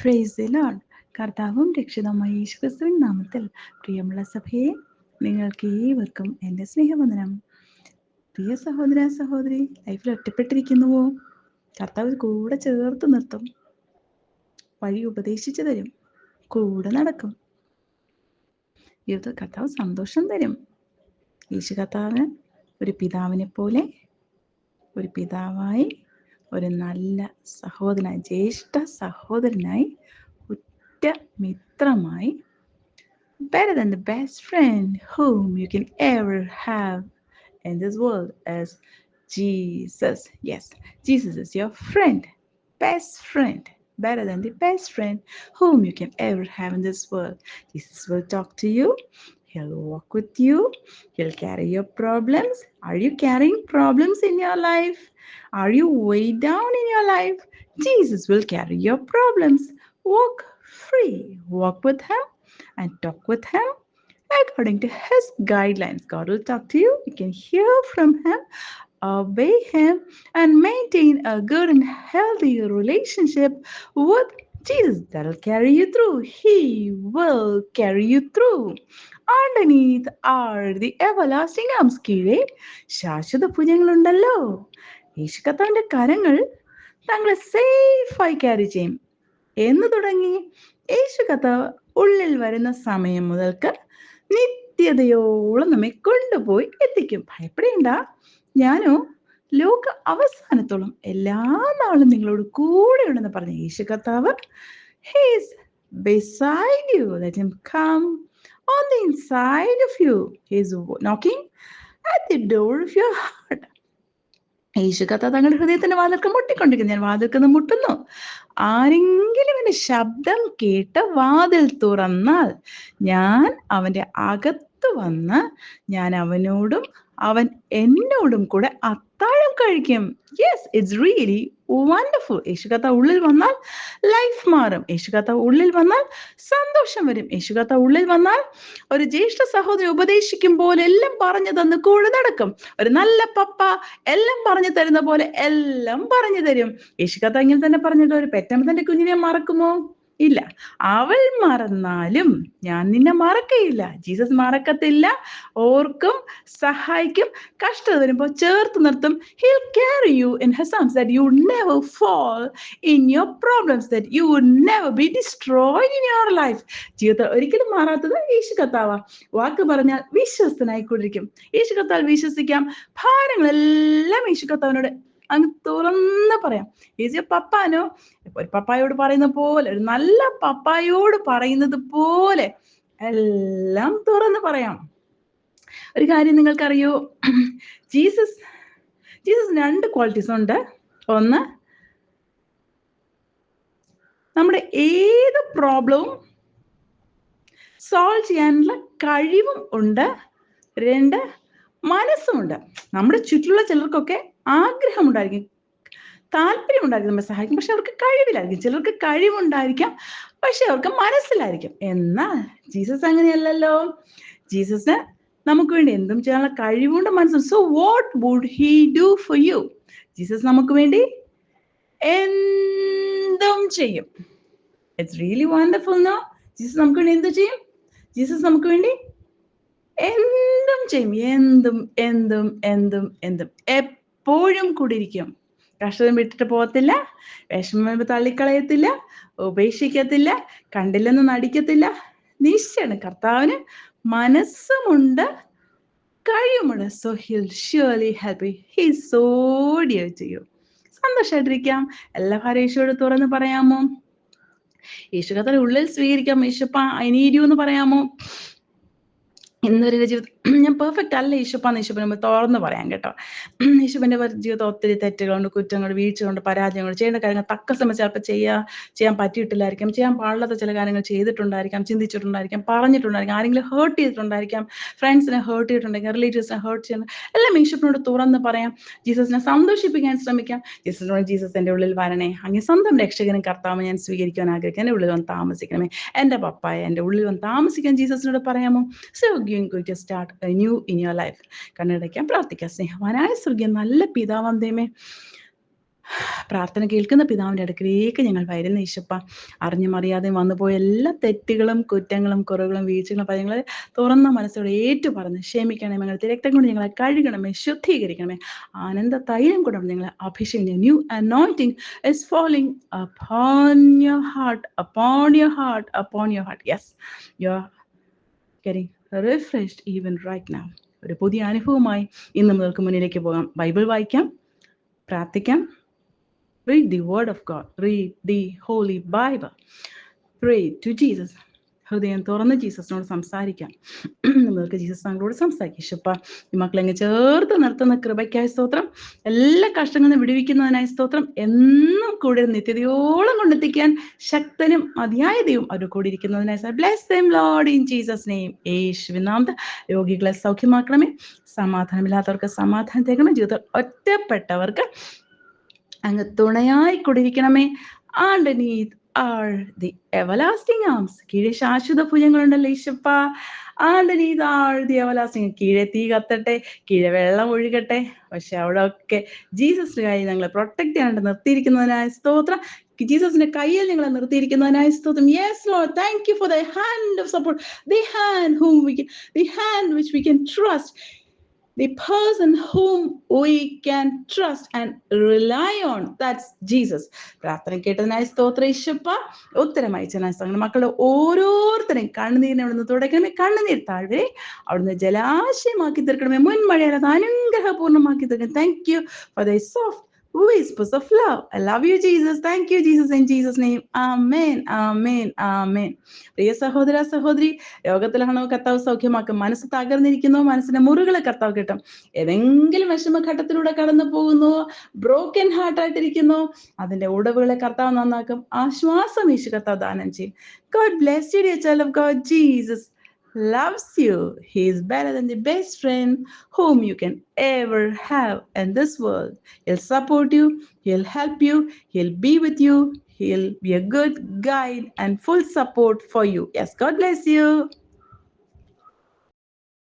Praise the Lord. കർത്താവും രക്ഷിതാവുമായ യേശുക്രിസ്തുവിൻ നാമത്തിൽ പ്രിയമുള്ള സഭയെ, നിങ്ങൾക്ക് ഏവർക്കും എൻ്റെ സ്നേഹവന്ദനം. പ്രിയ സഹോദര സഹോദരി, ലൈഫിൽ ഒറ്റപ്പെട്ടിരിക്കുന്നുവോ? കർത്താവ് കൂടെ ചേർത്ത് നിർത്തും, വഴി ഉപദേശിച്ചു തരും, കൂടെ നടക്കും. ജീവിതത്തിൽ കർത്താവ് സന്തോഷം തരും. യേശു കർത്താവിന് ഒരു പിതാവിനെ പോലെ, ഒരു പിതാവായി, ഒരു നല്ല സഹോദരനായി, ജ്യേഷ്ഠ സഹോദരനായി, ഉറ്റ മിത്രമായി, better than the best friend whom you can ever have in this world is Jesus. Yes, Jesus is your friend, best friend, better than the best friend whom you can ever have in this world. Jesus will talk to you. He'll walk with you. He'll carry your problems. Are you carrying problems in your life? Are you weighed down in your life? Jesus will carry your problems. Walk free. Walk with Him and talk with Him according to His guidelines. God will talk to you. You can hear from Him, obey Him, and maintain a good and healthy relationship with Jesus. That will carry you through. He will carry you through. Underneath are the everlasting arms. കീഴെ ശാശ്വത ഭുജങ്ങളുണ്ടല്ലോ. യേശു കർത്താവിന്റെ കരങ്ങൾ താങ്കളെ സേഫായി carry ചെയ്യും. എന്ന് തുടങ്ങി യേശു കർത്താവ് ഉള്ളിൽ വരുന്ന സമയം മുതൽക്ക് നിത്യതയോളം നമ്മെ കൊണ്ടുപോയി എത്തിക്കും. ഭയപ്പെടേണ്ട, ഞാനോ ലോക അവസാനത്തോളം എല്ലാ നാളും നിങ്ങളോട് കൂടെ ഉണ്ടെന്ന് പറഞ്ഞ യേശു കർത്താവ്, he is beside you. Let him come on the inside of you. He is knocking at the door of your heart. യേശു കർത്താവ് തങ്ങളുടെ ഹൃദയത്തിന്റെ വാതിൽക്ക് മുട്ടിക്കൊണ്ടിരിക്കുന്നു. ഞാൻ വാതിൽക്ക് മുട്ടുന്നു. ആരെങ്കിലും എന്റെ ശബ്ദം കേട്ട് വാതിൽ തുറന്നാൽ ഞാൻ അവന്റെ അകത്ത് വന്ന് ഞാൻ അവനോടും അവൻ എന്നോടും കൂടെ അത്താഴം കഴിക്കും. Yes, it's really wonderful. Yeshu കർത്താവ് ഉള്ളിൽ വന്നാൽ ലൈഫ് മാറും. യേശു കർത്താവ് ഉള്ളിൽ വന്നാൽ സന്തോഷം വരും. യേശു കർത്താവ് ഉള്ളിൽ വന്നാൽ ഒരു ജ്യേഷ്ഠ സഹോദരൻ ഉപദേശിക്കും പോലെ എല്ലാം പറഞ്ഞു തന്ന് കൂടെ നടക്കും. ഒരു നല്ല പപ്പ എല്ലാം പറഞ്ഞു തരുന്ന പോലെ എല്ലാം പറഞ്ഞു തരും. യേശു കർത്താവ് ഇങ്ങനെ തന്നെ പറഞ്ഞിട്ട്, ഒരു പെറ്റമ്മ തന്റെ കുഞ്ഞിനെ മറക്കുമോ? ഇല്ല. അവൾ മറന്നാലും ഞാൻ നിന്നെ മറക്കയില്ല. ജീസസ് മറക്കത്തില്ല, ഓർക്കും, സഹായിക്കും. കഷ്ടത വരുമ്പോൾ ചേർത്ത് നിർത്തും. He'll carry you in his arms, that you would never fall in your problems, that you would never be destroyed in your life. ജീവിതത്തിൽ ഒരിക്കലും മാറാത്തത് യേശു കർത്താവാ. വാക്ക് പറഞ്ഞാൽ വിശ്വസ്തനായിക്കൊണ്ടിരിക്കും. യേശു കർത്താവിൽ വിശ്വസിക്കാം. ഭാരങ്ങളെല്ലാം യേശു കർത്താവിനോട് അങ്ങ് തുറന്ന് പറയാം. ഈസ് പപ്പാനോ, ഒരു പപ്പായോട് പറയുന്ന പോലെ, ഒരു നല്ല പപ്പായോട് പറയുന്നത് പോലെ എല്ലാം തുറന്ന് പറയാം. ഒരു കാര്യം നിങ്ങൾക്കറിയോ, ജീസസ് 2 ക്വാളിറ്റീസ് ഉണ്ട്. ഒന്ന്, നമ്മുടെ ഏത് പ്രോബ്ലവും സോൾവ് ചെയ്യാനുള്ള കഴിവും ഉണ്ട്. 2, മനസ്സുമുണ്ട്. നമ്മുടെ ചുറ്റിലുള്ള ചിലർക്കൊക്കെ ആഗ്രഹമുണ്ടായിരിക്കും, താല്പര്യമുണ്ടായിരിക്കും നമ്മെ സഹായിക്കും, പക്ഷെ അവർക്ക് കഴിവില്ലായിരിക്കും. ചിലർക്ക് കഴിവുണ്ടായിരിക്കാം, പക്ഷെ അവർക്ക് മനസ്സിലായിരിക്കും. എന്നാൽ ജീസസ് അങ്ങനെയല്ലല്ലോ. ജീസസിന് നമുക്ക് വേണ്ടി എന്തും ചെയ്യാനുള്ള കഴിവുണ്ട്, മനസ്സും. So what would he do for you? Jesus നമുക്ക് വേണ്ടി എന്തും ചെയ്യും. It's really wonderful. No, Jesus നമുക്ക് വേണ്ടി എന്തും ചെയ്യും. ജീസസ് നമുക്ക് വേണ്ടി എന്തും ചെയ്യും. എന്തും എന്തും എന്തും എന്തും എപ്പോഴും കൂടിയിരിക്കും. കഷ്ടം വിട്ടിട്ട് പോകത്തില്ല, വിഷമം വരുമ്പോൾ തള്ളിക്കളയത്തില്ല, ഉപേക്ഷിക്കത്തില്ല, കണ്ടില്ലെന്ന് നടിക്കത്തില്ല. നിശ്ചയാണ് കർത്താവിന് മനസ്സുമുണ്ട്, കഴിവുമുണ്ട്. So he'll surely help you. He is so dear to you. സന്തോഷമായിട്ടിരിക്കാം. എല്ലാ ഭാരം യേശുവോട് തുറന്ന് പറയാമോ? യേശു കർത്താവിന്റെ ഉള്ളിൽ സ്വീകരിക്കാം. യേശുപ്പാ, I need you എന്ന് പറയാമോ? ഇന്നൊരു ജീവിതം ഞാൻ പെർഫെക്റ്റ് അല്ല യേശുപ്പാന്ന് യേശുപ്പനെ തുറന്ന് പറയാം കേട്ടോ. യേശുപ്പൻ്റെ ജീവിതം ഒത്തിരി തെറ്റുകളുണ്ട്, കുറ്റങ്ങളുണ്ട്, വീഴ്ചകളുണ്ട്, പരാജയങ്ങളുണ്ട്. ചെയ്യേണ്ട കാര്യങ്ങൾ തക്ക സമയത്ത് ചിലപ്പോൾ ചെയ്യാൻ പറ്റിയിട്ടില്ലായിരിക്കാം, ചെയ്യാൻ പാടില്ലാത്ത ചില കാര്യങ്ങൾ ചെയ്തിട്ടുണ്ടായിരിക്കാം, ചിന്തിച്ചിട്ടുണ്ടായിരിക്കാം, പറഞ്ഞിട്ടുണ്ടായിരിക്കാം, ആരെങ്കിലും ഹേർട്ട് ചെയ്തിട്ടുണ്ടായിരിക്കാം, ഫ്രണ്ട്സിനെ ഹേർട്ട് ചെയ്തിട്ടുണ്ടായിരിക്കാം, റിലേറ്റീവ്സിനെ ഹേർട്ട് ചെയ്യുന്നത് എല്ലാം യേശുപ്പനോട് തുറന്ന് പറയാം. ജീസസിനെ സന്തോഷിപ്പിക്കാൻ ശ്രമിക്കാം. ജീസസ് എൻ്റെ ഉള്ളിൽ വരണേ, അങ്ങനെ സ്വന്തം രക്ഷകനും കർത്താവ് ഞാൻ സ്വീകരിക്കാൻ ആഗ്രഹിക്കാം, എൻ്റെ ഉള്ളിൽ വന്ന് താമസിക്കണമേ, എൻ്റെ പപ്പായ എൻ്റെ ഉള്ളിൽ വന്ന് താമസിക്കാൻ ജീസസിനോട് പറയാമോ? So going to start a new in your life. കണ്ണടയ്ക്കാം, പ്രാർത്ഥിക്കാം. സ്നേഹവാനായ സ്വർഗീയ നല്ല പിതാവാം ദൈവമേ, പ്രാർത്ഥന കേൾക്കുന്ന പിതാവിൻ്റെ അടുക്കിലേക്ക് ഞങ്ങൾ വരുന്ന ഈശപ്പ. അറിഞ്ഞും അറിയാതെയും വന്നുപോയ എല്ലാ തെറ്റുകളും കുറ്റങ്ങളും കുറവുകളും വീഴ്ചകളും പദങ്ങളെ തുറന്ന മനസ്സോടെ ഏറ്റു പറഞ്ഞ് ക്ഷമിക്കണമേ. ഞങ്ങൾ രക്തം കൊണ്ട് ഞങ്ങളെ കഴുകണമേ, ശുദ്ധീകരിക്കണമേ. ആനന്ദ തൈലം കൊണ്ട് ഞങ്ങളെ അഭിഷേകം. New anointing is falling upon your heart, upon your heart, upon your heart. Yes, you're getting refreshed even right now. ഒരു പുതിയ അനുഭവമായി ഇന്ന് മുതൽക്ക് മുന്നിലേക്ക് പോകാം. ബൈബിൾ വായിക്കാം, പ്രാർത്ഥിക്കാം. Read the word of God. Read the Holy Bible. Pray to Jesus. ഹൃദയം തുറന്ന് ജീസസിനോട് സംസാരിക്കാം. നിങ്ങൾക്ക് ജീസസ് താങ്കളോട് സംസാരിക്കും. ഈശോപ്പ, ഈ മക്കളെങ്ങ് ചേർത്ത് നിർത്തുന്ന കൃപയ്ക്കായി സ്തോത്രം. എല്ലാ കഷ്ടങ്ങളിൽ നിന്ന് വിടുവിക്കുന്നതിനായി സ്തോത്രം. എന്നും കൂടെ നിത്യതയോളം കൊണ്ടെത്തിക്കാൻ ശക്തനും മതിയായതയും അവർ കൂടി ഇരിക്കുന്നതിനായി bless them Lord in Jesus name. യേശുവിൻ നാമത്തിൽ രോഗികളെ സൗഖ്യമാക്കണമേ. സമാധാനമില്ലാത്തവർക്ക് സമാധാനം തേക്കണമേ. ജീവിതത്തിൽ ഒറ്റപ്പെട്ടവർക്ക് അങ്ങ് തുണയായി കൊണ്ടിരിക്കണമേ. underneath are the everlasting arms. കീഴെ ശാശ്വത ഭുജങ്ങളുണ്ടല്ലോ ഈശപ്പ. underneath are the everlasting. കീഴെ തീ കത്തട്ടെ, കീഴെ വെള്ളം ഒഴുകട്ടെ, പക്ഷെ അവിടെ ഒക്കെ ജീസസിന്റെ കയ്യിൽ ഞങ്ങളെ പ്രൊട്ടക്ട് ചെയ്യാണ്ട് നിർത്തിയിരിക്കുന്നതിനായ സ്തോത്രം. ജീസസിന്റെ കയ്യിൽ ഞങ്ങളെ നിർത്തിയിരിക്കുന്നതിനായ സ്തോത്രം. Yes Lord, thank you for the hand of support, the hand which we can trust, the person whom we can trust and rely on. That's Jesus. പ്രാർത്ഥന കേട്ടതിനായി സ്തോത്ര ഈശപ്പ. ഉത്തരമായി ചെന്ന മക്കളുടെ ഓരോരുത്തരെയും കണ്ണുനീരിനെ അവിടുന്ന് തുടയ്ക്കണമേ. കണ്ണുനീർ താഴ്വരെ അവിടുന്ന് ജലാശയമാക്കി തീർക്കണമേ. മുൻമഴയാൽ അനുഗ്രഹപൂർണ്ണമാക്കി തീർക്കണം. Thank you for the soft whispers of love. I love you, Jesus. Thank you, Jesus, in Jesus' name. Amen, amen, amen. പ്രിയ സഹോദര സഹോദരി, രോഗത്തിലാണോ കർത്താവ് സൗഖ്യമാക്കും. മനസ്സ് തകർന്നിരിക്കുന്നു, മനസ്സിന്റെ മുറികളെ കർത്താവ് കിട്ടും. ഏതെങ്കിലും വിഷമഘട്ടത്തിലൂടെ കടന്നു പോകുന്നു, ബ്രോക്കൻ ഹാർട്ടായിട്ടിരിക്കുന്നു, അതിന്റെ ഉടവുകളെ കർത്താവ് നന്നാക്കും. ആശ്വാസം യേശു കർത്താവ് ദാനം ചെയ്യും. God bless you, dear child of God. Jesus loves you. He is better than the best friend whom you can ever have in this world. He'll support you, he'll help you, he'll be with you, he'll be a good guide and full support for you. Yes, God bless you.